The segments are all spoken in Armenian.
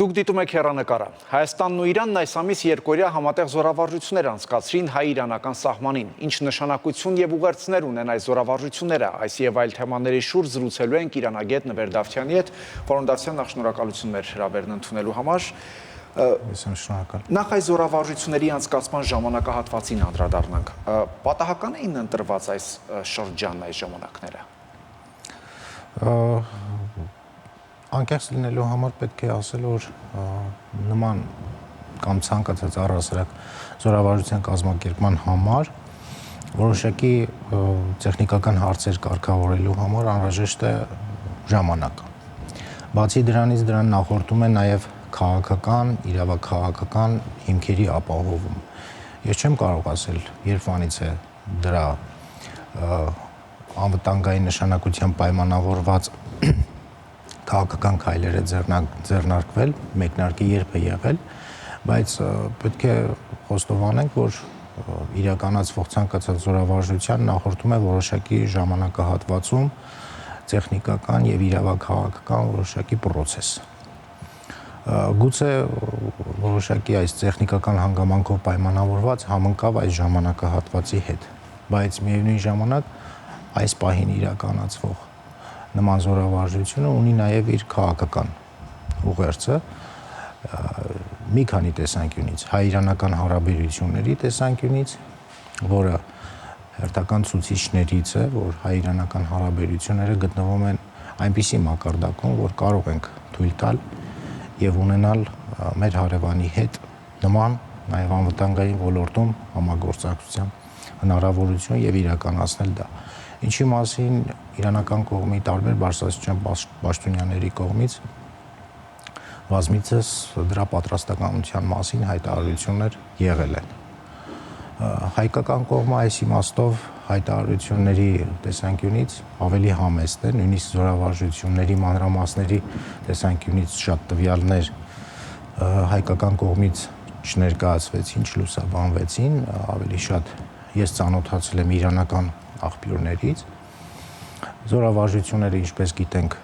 Դուք դիտում եք հեռանկարը։ Հայաստանն ու Իրանն այս ամիս երկօրյա համատեղ զորավարժություններ անցկացրին հայ-իրանական սահմանին։ Ինչ նշանակություն եւ ուղերձներ ունեն այս զորավարժությունները, այս եւ այլ թեմաների շուրջ զրուցելու ենք իրանագետ Նվեր Դավթյանի հետ, որոն Դավթյան նախ շնորհակալություն մեր հրավերն ընդունելու համար։ Նախ այս զորավարժությունների անցկացման ժամանակահատվածին անդրադառնանք։ Պատահական էին ընտրված այս շրջանն, այս ժամանակները։ Անկեղծ լինելու համար պետք է ասել, որ նման կամ ցանկացած առհասարակ զորավարժության կազմակերպման համար որոշակի տեխնիկական հարցեր կարգավորելու համար անհրաժեշտ է ժամանակ։ Բացի դրանից դրան նախորդում է նաև քաղաքական, իրավաքաղաքական հիմքերի ապահովում։ Ես չեմ կարող ասել, երբանից է դրա անվտանգային նշանակությամբ պայմանավորված քաղաքական քայլեր է ձեռնարկվել, մեկնարկի երբ է եղել, բայց պետք է խոստովանենք, որ իրականացվող ցանկացած զորավարժության նախորդում է որոշակի ժամանակահատվածում տեխնիկական եւ իրավաքաղաքական որոշակի process։ Գուցե որոշակի այս տեխնիկական հանգամանքով պայմանավորված համընկավ այս ժամանակահատվածի հետ, բայց միևնույն ժամանակ այս պահին իրականացվող նման զորավարժությունը ունի նաև իր քաղաքական ուղերձը մի քանի տեսանկյունից, հայ-իրանական հարաբերությունների տեսանկյունից, որը հերթական ցուցիչներից է, որ հայ-իրանական հարաբերությունները գտնվում են այնպիսի մակարդակում, որ կարող ենք թույլ տալ եւ ունենալ մեր հարևանի հետ նման նաև անվտանգային ոլորտում համագործակցության հնարավորություն եւ իրականացնել դա։ Ինչի մասին իրանական կողմի տարբեր բարձրաստիճան պաշտոնյաների կողմից բազմիցս դրա պատրաստականության մասին հայտարարություններ եղել են։ Հայկական կողմը այս իմաստով հայտարարությունների տեսանկյունից ավելի համեստ է, նույնիսկ զորավարժությունների մանրամասների տեսանկյունից շատ տվյալներ հայկական կողմից չներկայացվեցին, չլուսաբանվեցին, ավելի շատ ես ծանոթացել եմ իրանական աղբյուրներից։ Զորավարժությունները, ինչպես գիտենք,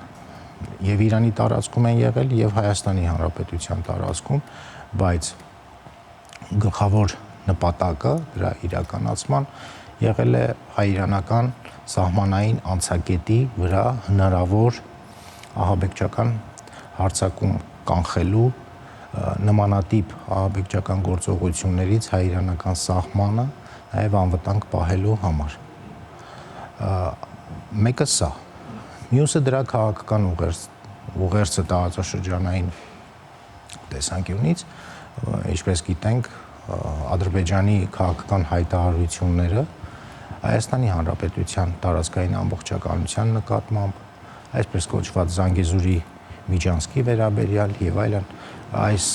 եւ Իրանի տարածքում են եղել եւ Հայաստանի Հանրապետության տարածքում, բայց գլխավոր նպատակը դրա իրականացման եղել է հայ-իրանական սահմանային անցակետի վրա հնարավոր ահաբեկչական հարձակում կանխելու նմանատիպ ահաբեկչական գործողություններից հայ-իրանական սահմանը նաեւ անվտանգ պահելու համար։ Մեկը սա, մյուսը դրա քաղաքական ուղերձը տարածաշրջանային տեսանկյունից, ինչպես գիտենք, Ադրբեջանի քաղաքական հայտարարությունները Հայաստանի Հանրապետության տարածքային ամբողջականության նկատմամբ, այսպես կոչված Զանգեզուրի միջանցքի վերաբերյալ եւ այլն, այս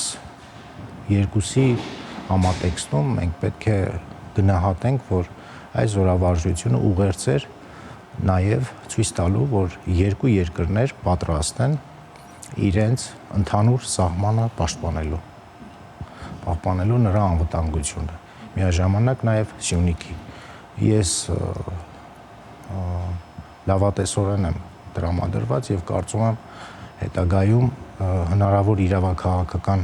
երկուսի համատեքստում մենք պետք է գնահատենք, որ այս զորավարժությունը ուղերձ էր նաև ցույց տալու, որ երկու երկրներ պատրաստ են իրենց ընդհանուր սահմանը պահպանելու նրա անվտանգությունը։ Միաժամանակ նաև Սյունիքի։ Ես լավատեսորեն եմ տրամադրված եւ կարծում եմ հետագայում հնարավոր իրավաքաղաքական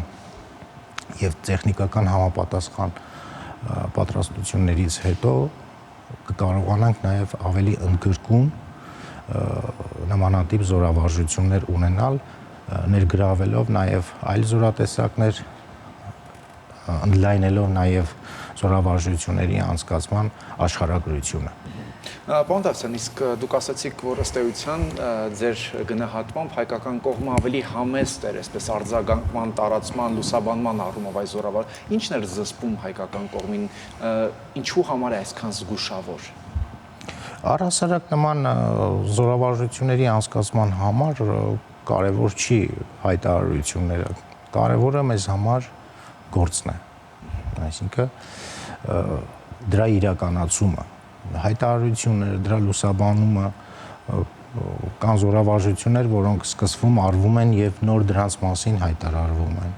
եւ տեխնիկական համապատասխան պատրաստություններից հետո կկարողանանք նաև ավելի ընդգրկուն նմանատիպ զորավարժություններ ունենալ, ներգրավելով նաև այլ զորատեսակներ, ընդլայնելով նաև զորավարժությունների անցկացման աշխարհագրությունը։ Պարոն Դավթյան, իսկ դուք ասացիք, որ ըստ էության ձեր գնահատմամբ հայկական կողմը ավելի համեստ էր, այսպես արձագանքման, տարածման, լուսաբանման առումով այս զորավար։ Ինչն էր զսպում հայկական կողմին, ինչու համար է այսքան զգուշավոր։ Առհասարակ նման զորավարժությունների անցկացման համար կարևոր չի հայտարարությունները, կարևորը մեզ համար գործն է, այսինքն դրա իրականացումը, հայտարարությունները, դրա լուսաբանումը, կան զորավարժություններ, որոնք սկսվում, արվում են եւ նոր դրանց մասին հայտարարվում են,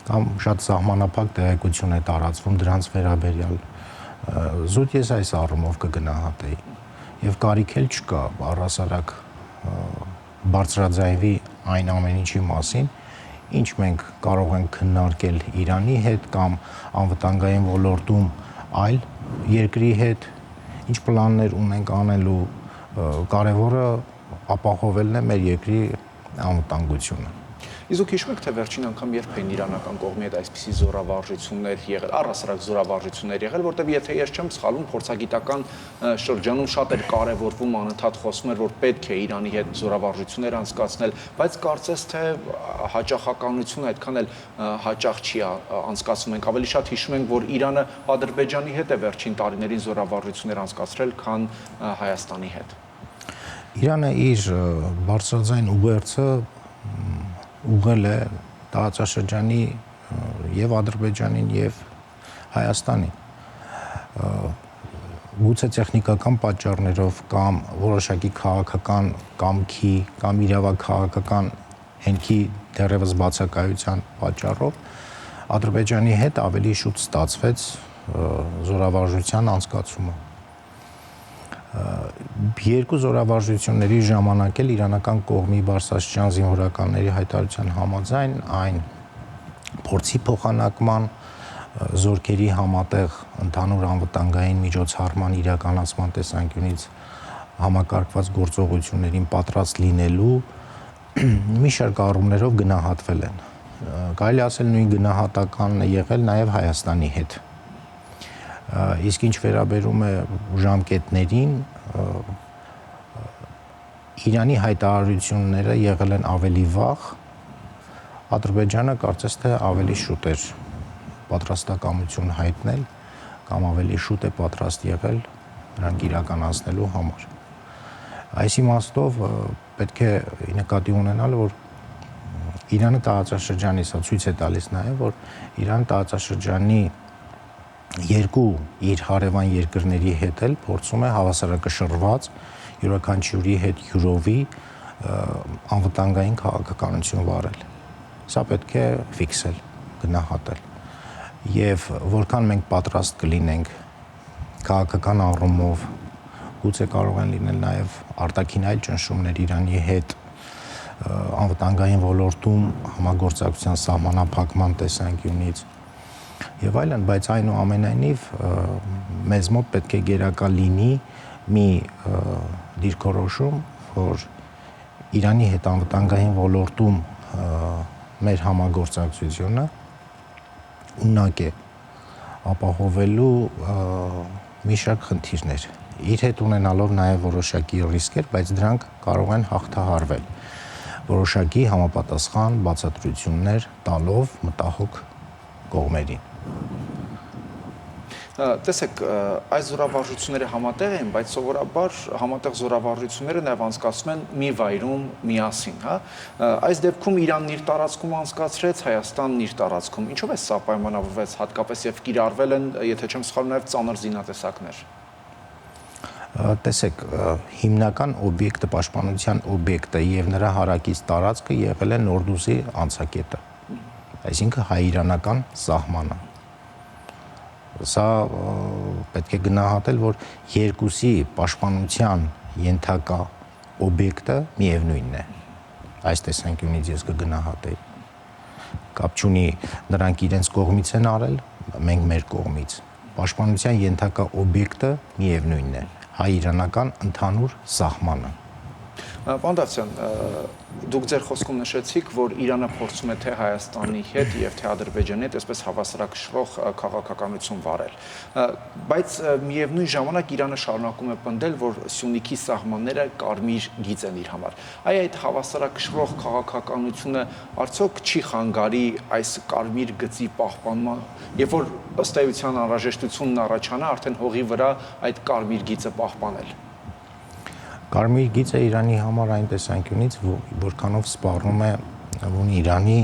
կամ շատ սահմանափակ տեղեկություն է տարածվում դրանց վերաբերյալ։ Զուտ ես այս առումով կգնահատեի եւ կարիք էլ չկա առհասարակ բարձրաձայնվի այն ամեն ինչի մասին, ինչ մենք կարող ենք քննարկել Իրանի հետ կամ անվտանգային ոլորտում այլ երկրի հետ, ինչ պլաններ ունենք անելու, կարևորը ապահովելն է մեր երկրի անվտանգությունը։ Իսկ դուք հիշում եք, թե վերջին անգամ երբ էին իրանական կողմի հետ այսպիսի զորավարժություններ եղել, առհասարակ զորավարժություններ եղել, որտեղ եթե ես չեմ սխալվում, փորձագիտական շրջանում շատ էր կարևորվում, անընդհատ խոսվում էր, որ պետք է Իրանի հետ զորավարժություններ անցկացնել, բայց կարծես թե հաճախականությունը այդքան էլ հաճախ չի անցկացվում։ Մենք ավելի շատ հիշում ենք, որ Իրանը Ադրբեջանի հետ է վերջին տարիներին զորավարժություններ անցկացրել, քան Հայաստանի հետ։ Իրանը իր բարձրաձայն ուղերձը ուղղել է տարածաշրջանի եւ Ադրբեջանին եւ Հայաստանին, գուցե տեխնիկական պատճառներով կամ որոշակի քաղաքական կամքի կամ իրավաքաղաքական հենքի դեռևս բացակայության պատճառով Ադրբեջանի հետ ավելի շուտ ստացվեց զորավարժության անցկացումը։ Երկու զորավարժությունների ժամանակ էլ իրանական կողմի բարձրաստիճան զինվորականների հայտարարության համաձայն այն փորձի փոխանակման, զորքերի համատեղ ընդհանուր անվտանգային միջոցառման իրականացման տեսանկյունից համակարգված գործողություններին պատրաստ լինելու մի շարք առումներով գնահատվել են։ Կարելի ասել նույն գնահատականն է եղել նաև Հայաստանի հետ։ Իսկ ինչ վերաբերում է ժամկետներին, Իրանի հայտարարությունները եղել են ավելի վաղ, Ադրբեջանը կարծես թե ավելի շուտ էր պատրաստակամություն հայտնել կամ ավելի շուտ է պատրաստ եղել նրանք իրականացնելու համար։ Այս իմաստով պետք է նկատի ունենալ, որ Իրանը տարածաշրջանի, սա ցույց է տալիս նաև, որ Իրանը տարածաշրջանի երկու իր հարևան երկրների հետ էլ փորձում է հավասարակշռված յուրաքանչյուրի հետ յուրովի անվտանգային քաղաքականություն վարել։ Սա պետք է ֆիքսել, գնահատել։ Եվ որքան մենք պատրաստ կլինենք քաղաքական առումով, գուցե կարող են լինել նաև արտաքին այլ ճնշումներ Իրանի հետ անվտանգային ոլորտում համագործակցության սահմանափակման տեսանկյունից եւ այլն, բայց այնուամենայնիվ մեզ մոտ պետք է գերակա լինի մի դիրքորոշում, որ Իրանի հետ անվտանգային ոլորտում մեր համագործակցությունը ունակ է ապահովելու մի շարք խնդիրներ, իր հետ ունենալով նաև որոշակի ռիսկեր, բայց դրանք կարող են հաղթահարվել որոշակի համապատասխան բացատրություններ տալով մտահոգ կողմերին։ Տեսեք, այս զորավարժությունները համատեղ են, բայց սովորաբար համատեղ զորավարժությունները նաև անցկացվում են մի վայրում միասին, հա։ Այս դեպքում Իրանն իր տարածքում անցկացրեց, Հայաստանն իր տարածքում։ Ինչով է սա պայմանավորված, հատկապես եւ կիրառվել են, եթե չեմ սխալվում, նաև ծանր զինատեսակներ։ Տեսեք, հիմնական օբյեկտը, պաշտպանության օբյեկտը եւ նրա հարակից տարածքը եղել է Նորդուսի անցակետը, այսինքն հայ-իրանական սահմանը։ Սա պետք է գնահատել, որ երկուսի պաշտպանության ենթակա օբյեկտը միևնույնն է։ Այս տեսանկյունից ես կգնահատեի։ Կապ չունի նրանք իրենց կողմից են արել, մենք մեր կողմից։ Պաշտպանության ենթակա օբյեկտը միևնույնն է։ Հայ-իրանական ընդհանուր սահմանը։ Պարոն Դավթյան, դուք ձեր խոսքում նշեցիք, որ Իրանը փորձում է թե Հայաստանի հետ եւ թե Ադրբեջանի հետ այսպես հավասարակշռող քաղաքականություն վարել, բայց միևնույն ժամանակ Իրանը շարունակում է պնդել, որ Սյունիքի սահմանները կարմիր գիծ են իր համար։ Այդ հավասարակշռող քաղաքականությունը արդյոք չի խանգարի այս կարմիր գծի պահպանման, երբ որ ըստ էության անհրաժեշտությունն առաջանա արդեն հողի վրա այդ կարմիր գիծը պահպանել։ Կարմիր գիծը Իրանի համար այն տեսանկյունից, որքանով սպառնում է Իրանի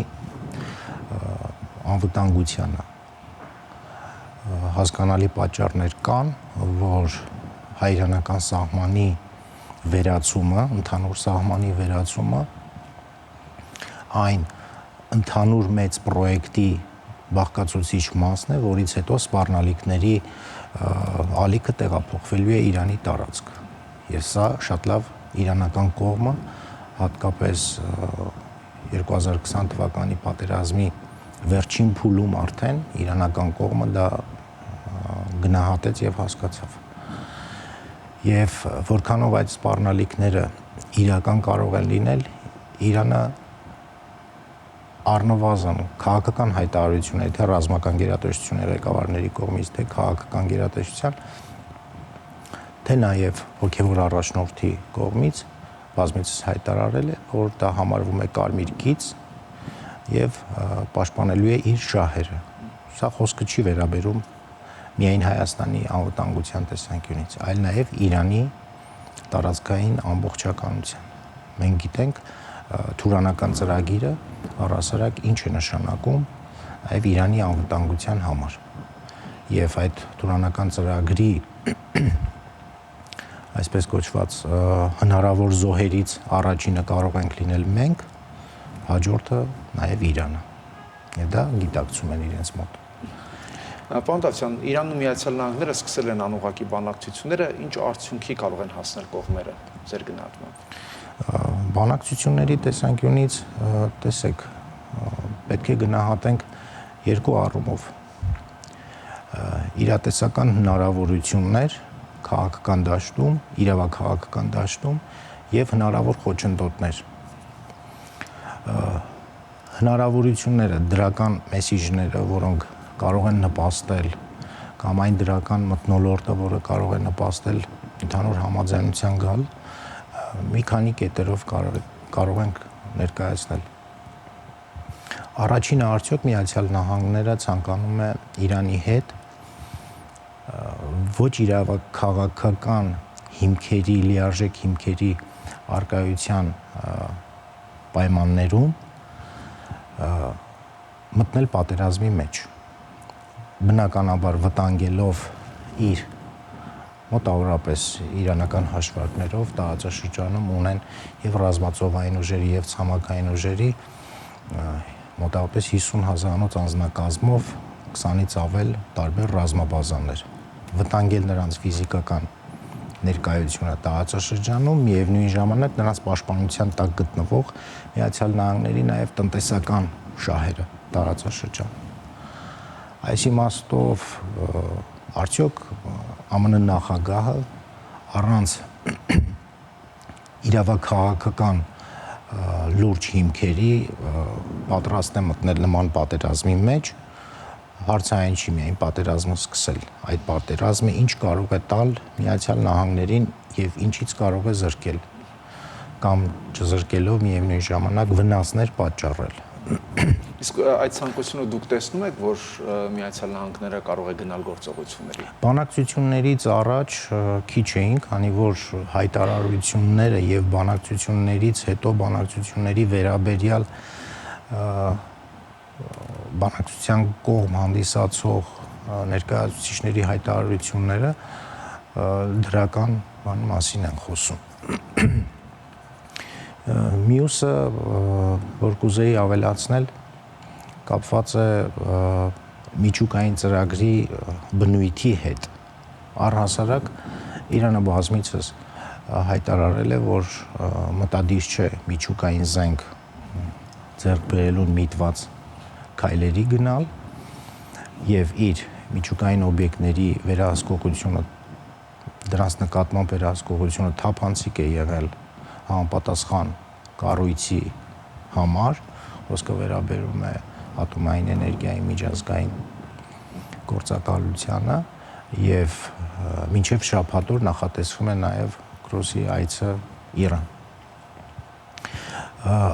անվտանգությանը։ Հասկանալի պատճառներ կան, որ հայ-իրանական սահմանի վերացումը, ընդհանուր սահմանի վերացումը այն ընդհանուր մեծ պրոյեկտի բաղկացուցիչ մասն է, որից հետո սպառնալիքների ալիքը տեղափոխվելու է Իրանի տարածք։ Եվ սա շատ լավ իրանական կողմը, հատկապես 2020 թվականի պատերազմի վերջին փուլում արդեն իրանական կողմը դա գնահատեց եւ հասկացավ։ Եվ որքանով այդ սպառնալիքները իրական կարող են լինել, Իրանը առնվազն քաղաքական հայտարարությունների, թե ռազմական գերատեսչությունների ղեկավարների կողմից, թե քաղաքական գերատեսչության, թե նաև հոգևոր առաջնորդի կողմից բազմիցս հայտարարել է, որ դա համարվում է կարմիր գիծ եւ պաշտպանելու է իր շահերը։ Սա խոսքը չի վերաբերում միայն Հայաստանի անվտանգության տեսանկյունից, այլ նաև Իրանի տարածքային ամբողջականության։ Մենք գիտենք Թուրանական ծրագիրը առհասարակ ինչ է նշանակում նաև Իրանի անվտանգության համար։ Եվ այդ Թուրանական ծրագրի այսպես կոչված հնարավոր զոհերից առաջինը կարող ենք լինել մենք, հաջորդը նաև Իրանը։ Եվ դա գիտակցում են իրենց մոտ։ Պարոն Դավթյան, Իրանն ու Միացյալ Նահանգները սկսել են անուղղակի բանակցությունները, ինչ արդյունքի կարող են հասնել կողմերը ձեր գնահատմամբ։ Բանակցությունների տեսանկյունից տեսեք, պետք է գնահատենք երկու առումով։ Իրատեսական հնարավորություններ քաղաքական դաշտում, իրավաքաղաքական դաշտում եւ հնարավոր խոչընդոտներ։ Հնարավորությունները, դրական մեսիջները, որոնք կարող են նպաստել կամ այն դրական մթնոլորտը, որը կարող է նպաստել ընդհանուր համաձայնության գալ, մի քանի կետերով կարող ենք ներկայացնել։ Առաջինը արդյոք Միացյալ Նահանգները ցանկանում է Իրանի հետ ոչ իրավաքաղաքական հիմքերի, լիարժեք հիմքերի արկայության պայմաններում մտնել պատերազմի մեջ, բնականաբար վտանգելով իր մոտավորապես իրանական հաշվարկներով տարածաշրջանում ունեն եւ ռազմածովային ուժերի եւ ցամաքային ուժերի մոտավորապես 50,000-անոց անձնակազմով 20-ից ավել տարբեր ռազմաբազաներ, վտանգել նրանց ֆիզիկական ներկայությունը տարածաշրջանում, միևնույն ժամանակ նրանց պաշտպանության տակ գտնվող Միացյալ Նահանգների նաև տնտեսական շահերը տարածաշրջանում։ Այս իմաստով արդյոք ԱՄՆ նախագահը առանց իրավաքաղաքական լուրջ հիմքերի պատրաստ է մտնել նման պատերազմի մեջ, հարցը այն չի միայն պատերազմը սկսել, այդ պատերազմը ինչ կարող է տալ Միացյալ Նահանգներին եւ ինչից կարող է զրկել կամ չզրկելով միևնույն ժամանակ վնասներ պատճառել։ Իսկ այդ ցանկությունը դուք տեսնում եք, որ Միացյալ Նահանգները կարող է գնալ գործողությունների։ Բանակցություններից առաջ քիչ էին, քանի որ հայտարարությունները եւ բանակցություններից հետո բանակցությունների վերաբերյալ բանակցության կողմ հանդիսացող ներկայացուցիչների հայտարարությունները դրական բանի մասին են խոսում։ Մյուսը, որ կուզեի ավելացնել, կապված է միջուկային ծրագրի բնույթի հետ։ Առհասարակ Իրանը բազմիցս հայտարարել է, որ մտադիր չէ միջուկային զենք ձեռք բերելուն միտված քայլերի գնալ եւ իր միջուկային օբյեկտների վերահսկողությունը, դրանց նկատմամբ վերահսկողությունը թափանցիկ է եղել համապատասխան կառույցի համար, խոսքը վերաբերում է ատոմային էներգիայի միջազգային գործակալությանը եւ մինչեւ շաբաթ օր նախատեսվում է նաեւ Կրոսի այցը Իրան։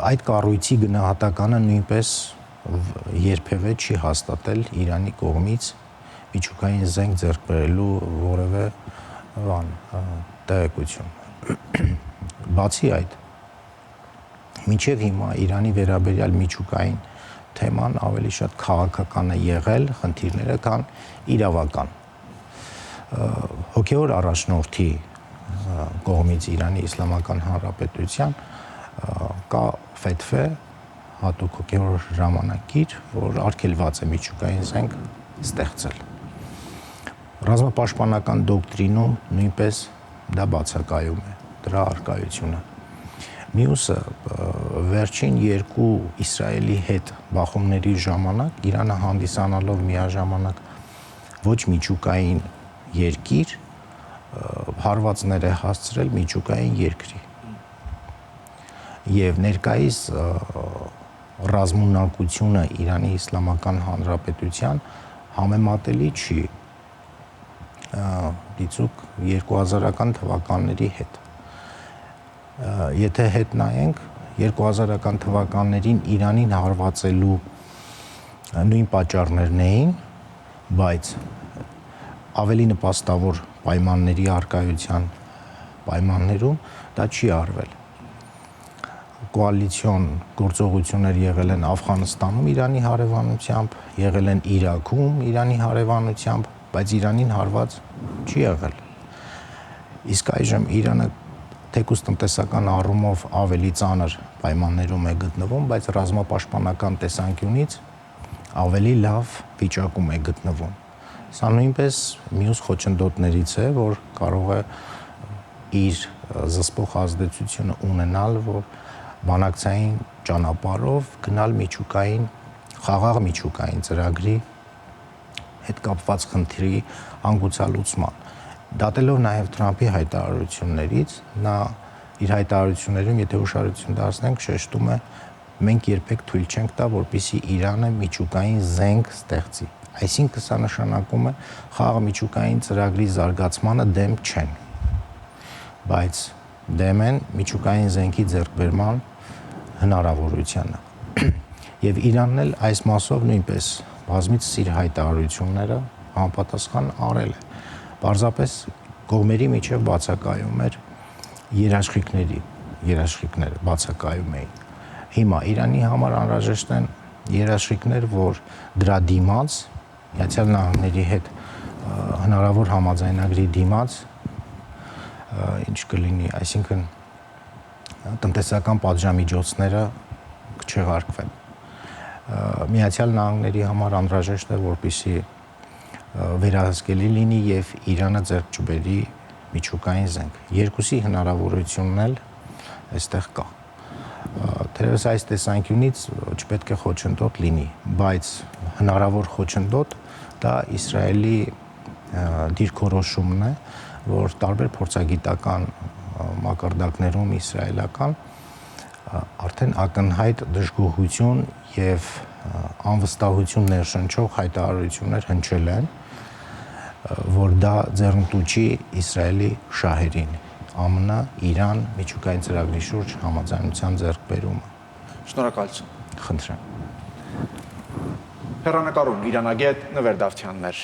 Այդ կառույցի գնահատականը նույնպես երբևէ չի հաստատել Իրանի կողմից միջուկային զենք ձեռք բերելու որևէ տեղեկություն։ Բացի այդ, մինչև հիմա Իրանի վերաբերյալ միջուկային թեման ավելի շատ քաղաքական է եղել, խնդիրները, քան իրավական։ Հոգևոր առաջնորդի կողմից Իրանի Իսլամական Հանրապետության կա ֆեթվե, հատուկ հոգևոր ժամանակիր, որ արգելված է միջուկային զենք ստեղծել։ Ռազմապաշտպանական դոկտրինում նույնպես դա բացակայում է, դրա առկայությունը։ Մյուսը վերջին երկու Իսրայելի հետ բախումների ժամանակ Իրանը հանդիսանալով միաժամանակ ոչ միջուկային երկիր, հարվածներ է հասցրել միջուկային երկրի։ Եվ ներկայիս ռազմունակությունը Իրանի Իսլամական Հանրապետության համեմատելի չի դիցուք 2000-ական թվականների հետ։ Եթե հետ նայենք 2000-ական թվականներին Իրանին հարվածելու նույն պատճառներն էին, բայց ավելի նպաստավոր պայմանների առկայության պայմաններում դա չի արվել։ Կոալիցիոն գործողություններ եղել են Աֆղանստանում Իրանի հարևանությամբ, եղել են Իրաքում Իրանի հարևանությամբ, բայց Իրանին հարված չի եղել։ Իսկ այժմ Իրանը թեկուզ տնտեսական առումով ավելի ծանր պայմաններում է գտնվում, բայց ռազմապաշտպանական տեսանկյունից ավելի լավ վիճակում է գտնվում։ Սա նույնպես մյուս խոչընդոտներից է, որ կարող է իր զսպող ազդեցությունը ունենալ, որ բանակցային ճանապարհով գնալ միջուկային, խաղաղ միջուկային ծրագրի հետ կապված խնդրի հանգուցալուծման։ Դատելով նաև Թրամփի հայտարարություններից, նա իր հայտարարություններում, եթե ուշադրություն դարձնենք, շեշտում է, մենք երբեք թույլ չենք տա, որպեսզի Իրանը միջուկային զենք ստեղծի։ Այսինքն սա նշանակում է խաղաղ միջուկային ծրագրի զարգացմանը դեմ չեն, բայց դեմ են միջուկային զենքի ձեռքբերման հնարավորությանը։ Եվ Իրանն էլ այս մասով նույնպես բազմիցս իր հայտարարությունները համապատասխան արել է։ Պարզապես կողմերի միջև բացակայում էր երաշխիքները բացակայում էին։ Հիմա Իրանի համար անհրաժեշտ են երաշխիքներ, որ դրա դիմաց Միացյալ Նահանգների հետ հնարավոր համաձայնագրի դիմաց ինչ կլինի, այսինքն տնտեսական պատժամիջոցները կչեղարկվեն։ Միացյալ Նահանգների համար անհրաժեշտ է, որպեսզի վերահսկելի լինի եւ Իրանը ձեռք չբերի միջուկային զենք։ Երկուսի հնարավորությունն էլ այստեղ կա։ Թերևս այս տեսանկյունից չպետք է խոչընդոտ լինի, բայց հնարավոր խոչընդոտ դա Իսրայելի դիրքորոշումն է, որ տարբեր փորձագիտական մակարդակներում իսրայելական արդեն ակնհայտ դժգոհություն եւ անվստահություն ներշնչող հայտարարություններ հնչել են, որ դա ձեռնտու չի Իսրայելի շահերին, ԱՄՆ, Իրան միջուկային ծրագրի շուրջ համաձայնության ձեռքբերումը։ Շնորհակալություն։ Խնդրեմ։ Հեռանկարում իրանագետ Նվեր Դավթյանն էր։